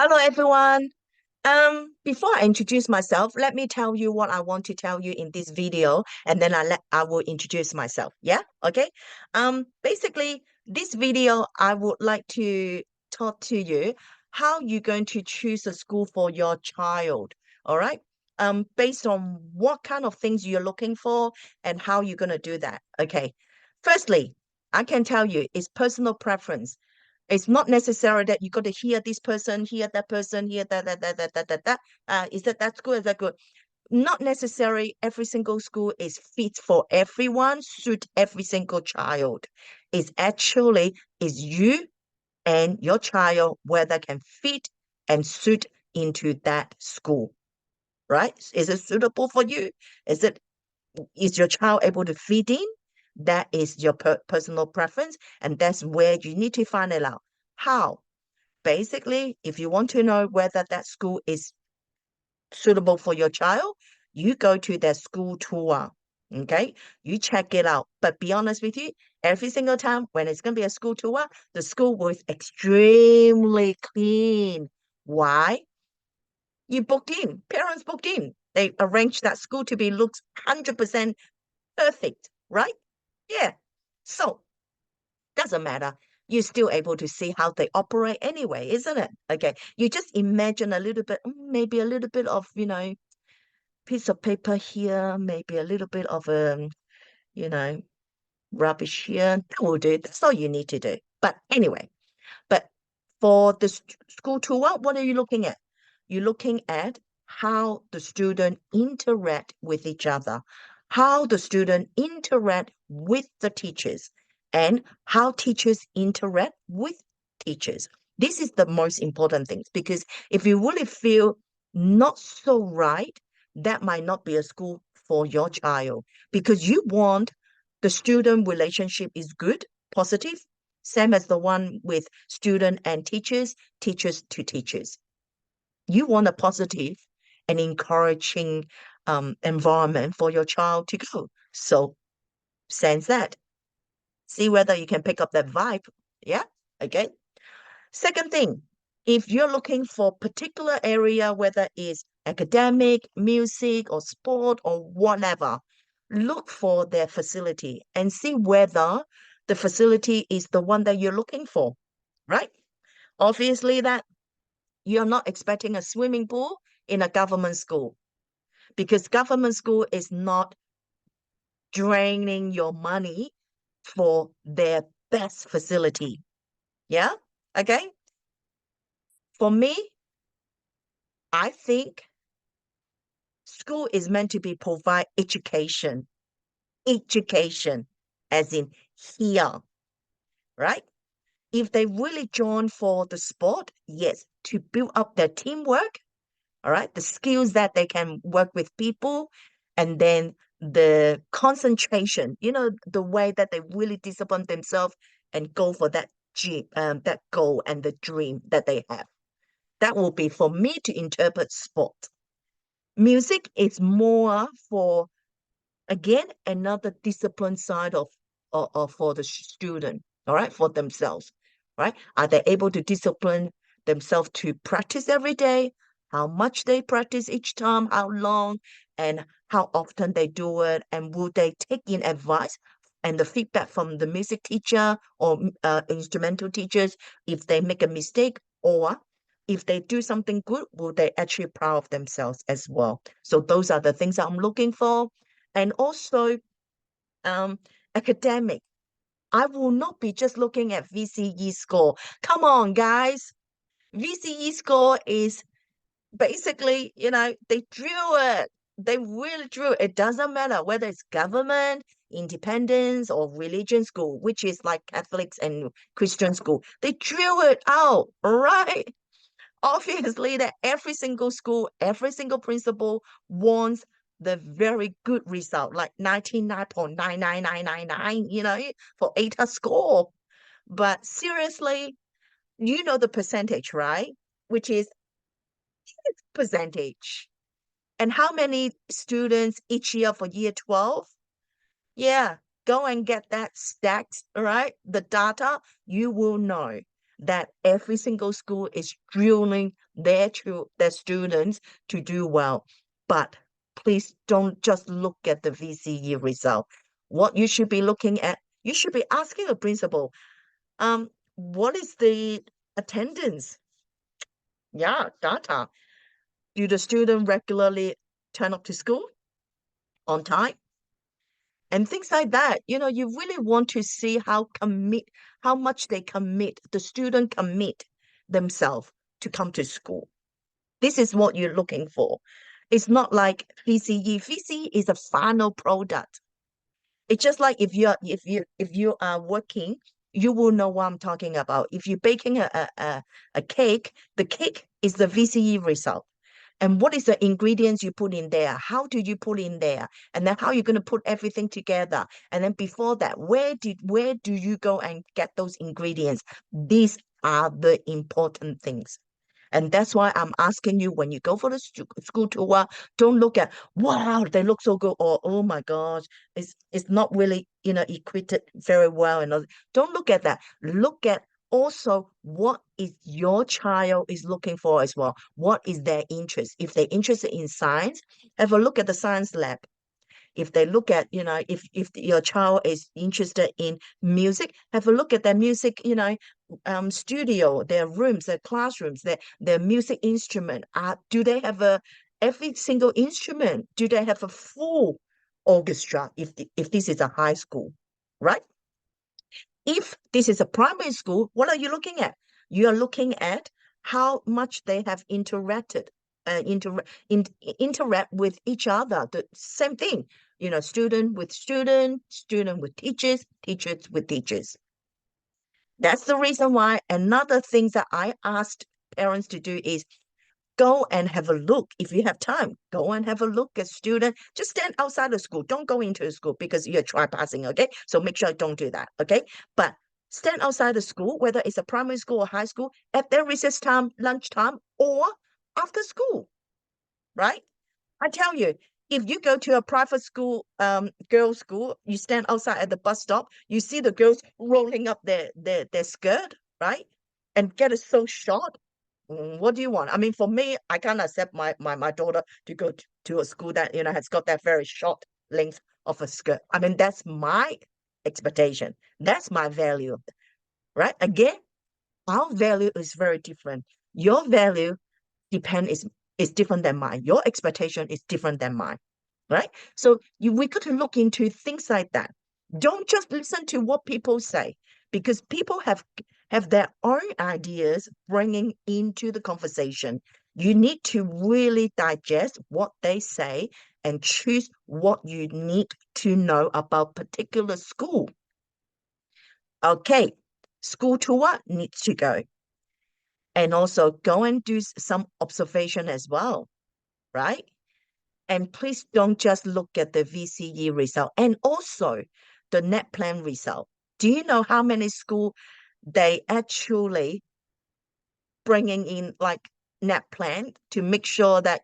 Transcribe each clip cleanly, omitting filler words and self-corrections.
Hello, everyone. Before I introduce myself, let me tell you what I want to tell you in this video, and then I will introduce myself. Yeah, okay. Basically, this video I would like to talk to you how you're going to choose a school for your child. All right. Based on what kind of things you're looking for and how you're going to do that. Okay. Firstly, I can tell you it's personal preference. It's not necessary that you got to hear this person, hear that person, hear that. Is that's good? Is that good? Not necessary. Every single school is fit for everyone, suit every single child. It's actually is you and your child whether can fit and suit into that school, right? Is it suitable for you? Is it is your child able to fit in? That is your personal preference, and that's where you need to find it out. How? Basically, if you want to know whether that school is suitable for your child, you go to their school tour. Okay, you check it out. But be honest with you, every single time when it's going to be a school tour, the school was extremely clean. Why? You booked in, parents booked in. They arranged that school to be looks 100% perfect, right? Yeah. So doesn't matter. You're still able to see how they operate anyway, isn't it? Okay. You just imagine a little bit, maybe a little bit of, piece of paper here, maybe a little bit of you know, rubbish here. That will do. That's all you need to do. But anyway, but for the school tour, what are you looking at? You're looking at how the student interact with each other, how the student interact with the teachers, and how teachers interact with teachers. This is the most important things because if you really feel not so right, that might not be a school for your child because you want the student relationship is good, positive, same as the one with student and teachers, teachers to teachers. You want a positive and encouraging environment for your child to go. So sense that. See whether you can pick up that vibe. Yeah. Okay. Second thing, if you're looking for particular area, whether it's academic, music, or sport, or whatever, look for their facility and see whether the facility is the one that you're looking for, right? Obviously, that you're not expecting a swimming pool in a government school because government school is not draining your money for their best facility. Yeah. Okay. For me, I think school is meant to be provide education, as in here, right? If they really join for the sport, yes, to build up their teamwork, all right, the skills that they can work with people, and then the concentration, the way that they really discipline themselves and go for that goal and the dream that they have. That will be for me to interpret sport. Music is more for again another discipline side of for the student, all right, for themselves, right? Are they able to discipline themselves to practice every day? How much they practice each time, how long, and how often they do it, and will they take in advice and the feedback from the music teacher or instrumental teachers if they make a mistake, or if they do something good, will they actually proud of themselves as well? So those are the things I'm looking for. And also um, academic. I will not be just looking at VCE score. Come on, guys. VCE score is basically, they drill it. They really drill it. It doesn't matter whether it's government, independence, or religion school, which is like Catholics and Christian school. They drill it out, right? Obviously that every single school, every single principal wants the very good result, like 99.99999, for ATA score. But seriously, you know the percentage, right? Which is percentage. And how many students each year for year 12? Yeah, go and get that stats, right? The data, you will know that every single school is drilling their students to do well. But please don't just look at the VCE result. What you should be looking at, you should be asking a principal, what is the attendance? Yeah, data. Do the student regularly turn up to school on time? And things like that. You know, you really want to see how much the student commit themselves to come to school. This is what you're looking for. It's not like VCE. VCE is a final product. It's just like if you are working, you will know what I'm talking about. If you're baking a cake, the cake is the VCE result. And what is the ingredients you put in there? How do you put in there? And then how you're going to put everything together? And then before that, where do you go and get those ingredients? These are the important things. And that's why I'm asking you, when you go for the school tour, don't look at, wow, they look so good, or oh my gosh, it's not really, equipped very well. And don't look at that. Look at also what is your child is looking for as well. What is their interest? If they're interested in science, have a look at the science lab. If they look at, if your child is interested in music, have a look at their music, studio, their rooms, their classrooms, their music instrument. Do they have every single instrument? Do they have a full orchestra if this is a high school, right? If this is a primary school, what are you looking at? You are looking at how much they have interacted, interact with each other. The same thing, student with student, student with teachers, teachers with teachers. That's the reason why another thing that I asked parents to do is go and have a look. If you have time, go and have a look at student. Just stand outside the school. Don't go into the school because you're trespassing, okay? So make sure don't do that, okay? But stand outside the school, whether it's a primary school or high school, at their recess time, lunchtime, or after school, right? I tell you, if you go to a private school, girls' school, you stand outside at the bus stop, you see the girls rolling up their skirt, right? And get it so short. What do you want? I mean, for me, I can't accept my daughter to go to a school that, has got that very short length of a skirt. I mean, that's my expectation. That's my value, right? Again, our value is very different. Your value is different than mine. Your expectation is different than mine, right? So we got to look into things like that. Don't just listen to what people say, because people have their own ideas bringing into the conversation. You need to really digest what they say and choose what you need to know about particular school. Okay, school tour needs to go. And also go and do some observation as well, right? And please don't just look at the VCE result and also the NAPLAN result. Do you know how many schools they actually bringing in like NAPLAN to make sure that,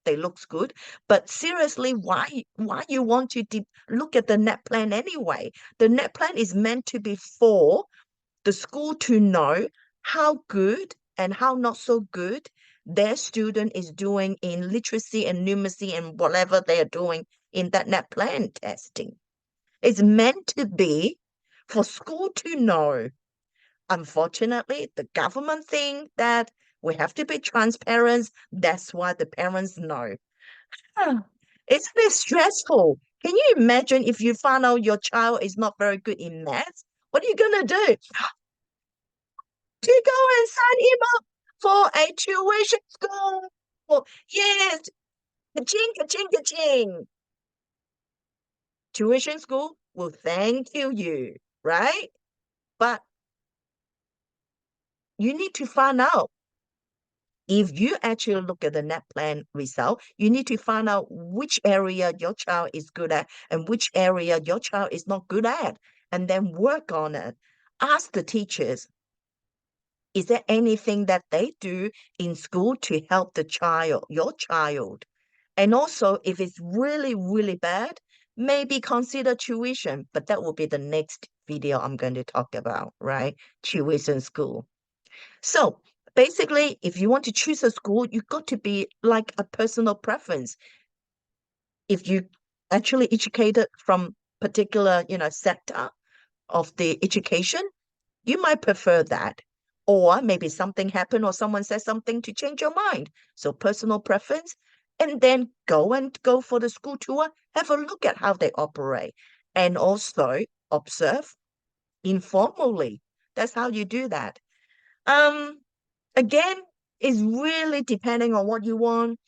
they looks good? But seriously, why you want to look at the NAPLAN anyway? The NAPLAN is meant to be for the school to know how good and how not so good their student is doing in literacy and numeracy and whatever they are doing in that NAPLAN testing. It's meant to be for school to know. Unfortunately, the government think that we have to be transparent. That's why the parents know. It's a bit stressful. Can you imagine if you find out your child is not very good in math? What are you going to do? To go and sign him up for a tuition school. Well, yes, ka-ching, ka-ching, ka-ching. Tuition school will thank you, right? But you need to find out. If you actually look at the NAPLAN result, you need to find out which area your child is good at and which area your child is not good at, and then work on it. Ask the teachers, is there anything that they do in school to help your child? And also, if it's really, really bad, maybe consider tuition, but that will be the next video I'm going to talk about, right? Tuition school. So Basically, if you want to choose a school, you got to be like a personal preference. If you actually educated from particular, sector of the education, you might prefer that. Or maybe something happened or someone said something to change your mind. So personal preference, and then go for the school tour, have a look at how they operate, and also observe informally. That's how you do that. Um, Again, it's really depending on what you want.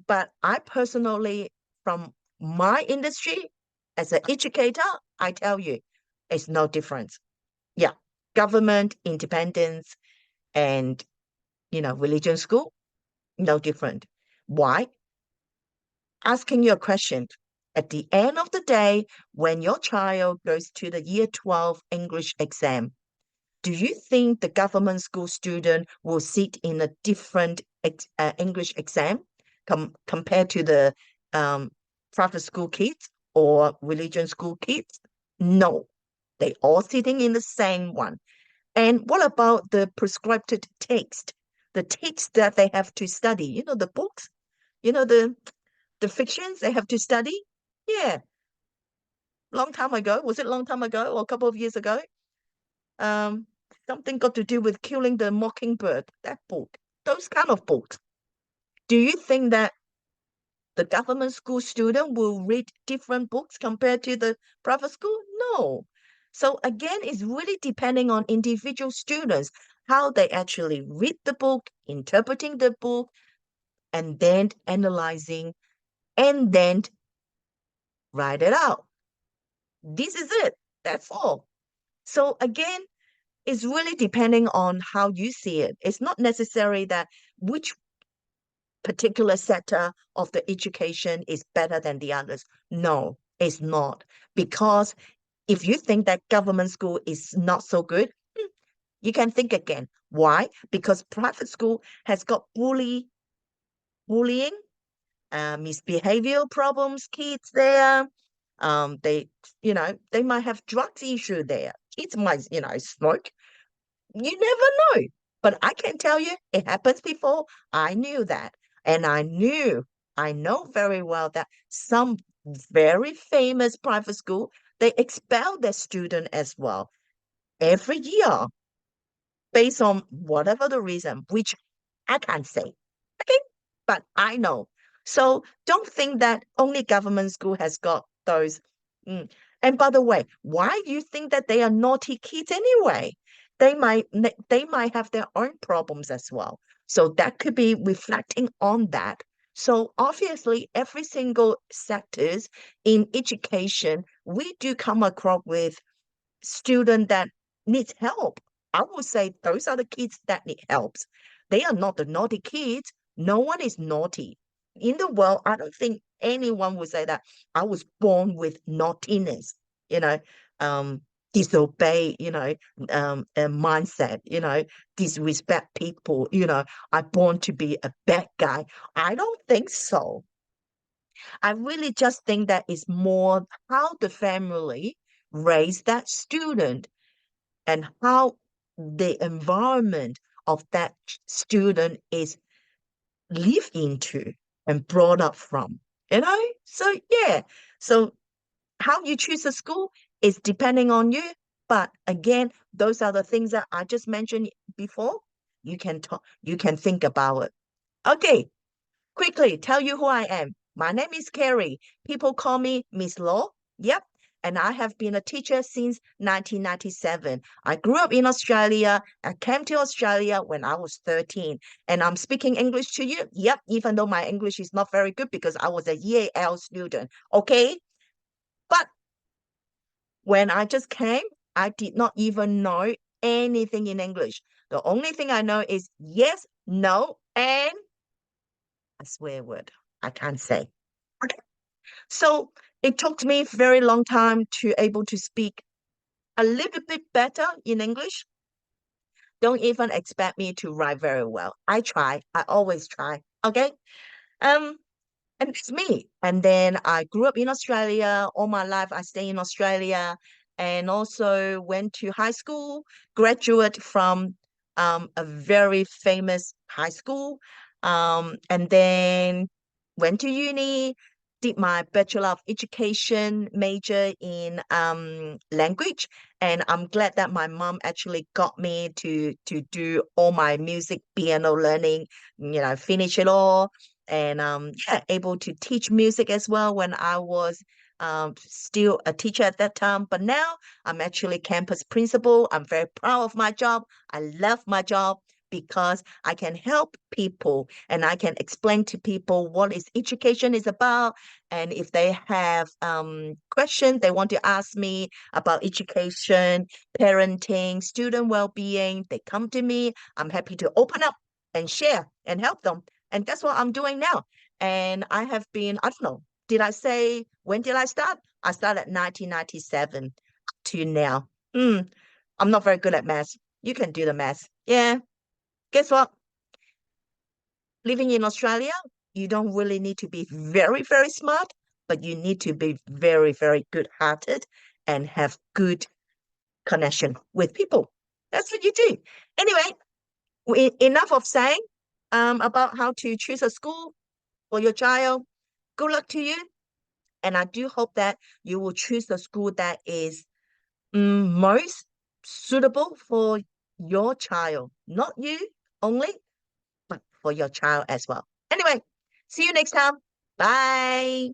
But I personally, from my industry as an educator, I tell you, it's no difference. Yeah, government, independence, and religion school, no different. Why? Asking you a question. At the end of the day, when your child goes to the year 12 English exam, do you think the government school student will sit in a different English exam compared to the um, private school kids or religion school kids? No, they all sitting in the same one. And what about the prescribed text? The text that they have to study, the books, the fictions they have to study? Yeah, long time ago. Was it long time ago or a couple of years ago? Um, Something got to do with killing the mockingbird, that book. Those kind of books. Do you think that the government school student will read different books compared to the private school? No. So again, it's really depending on individual students, how they actually read the book, interpreting the book, and then analyzing, and then write it out. This is it. That's all. So again, it's really depending on how you see it. It's not necessary that which particular sector of the education is better than the others. No, it's not. Because if you think that government school is not so good, you can think again. Why? Because private school has got bullying, misbehavioral problems, kids there. They might have drugs issue there. Kids might, smoke. You never know. But I can tell you, it happens before. I knew that. And I know very well that some very famous private school, they expel their student as well every year based on whatever the reason, which I can't say. Okay, but I know. So don't think that only government school has got those. Mm. And by the way, why do you think that they are naughty kids anyway? They might have their own problems as well. So that could be reflecting on that. So obviously, every single sectors in education, we do come across with student that needs help. I would say those are the kids that need helps. They are not the naughty kids. No one is naughty. In the world, I don't think anyone would say that I was born with naughtiness, you know, um, disobey, a mindset, disrespect people, I born to be a bad guy. I don't think so. I really just think that it's more how the family raised that student and how the environment of that student is lived into and brought up from, So, yeah. So, how you choose a school is depending on you. But again, those are the things that I just mentioned before. You can think about it. Okay, quickly tell you who I am. My name is Carrie. People call me Miss Law. Yep. And I have been a teacher since 1997. I grew up in Australia. I came to Australia when I was 13. And I'm speaking English to you. Yep. Even though my English is not very good because I was a EAL student. Okay. But when I just came, I did not even know anything in English. The only thing I know is yes, no, and a swear word. I can't say. Okay. So it took me a very long time to able to speak a little bit better in English. Don't even expect me to write very well. I try. I always try. Okay. Um, and it's me. And then I grew up in Australia. All my life I stay in Australia and also went to high school, graduate from a very famous high school, and then went to uni, did my Bachelor of Education major in language, and I'm glad that my mom actually got me to do all my music piano learning, finish it all, and yeah, able to teach music as well when I was still a teacher at that time. But now I'm actually campus principal. I'm very proud of my job. I love my job because I can help people and I can explain to people what is education is about. And if they have questions they want to ask me about education, parenting, student well-being, they come to me. I'm happy to open up and share and help them. And that's what I'm doing now. And I have been, I don't know, did I say when did I start? I started 1997 to now. I'm not very good at math. You can do the math. Yeah. Guess what? Living in Australia, you don't really need to be very, very smart, but you need to be very, very good-hearted and have good connection with people. That's what you do. Anyway, enough of saying about how to choose a school for your child. Good luck to you. And I do hope that you will choose the school that is most suitable for your child, not you only, but for your child as well. Anyway, see you next time. Bye.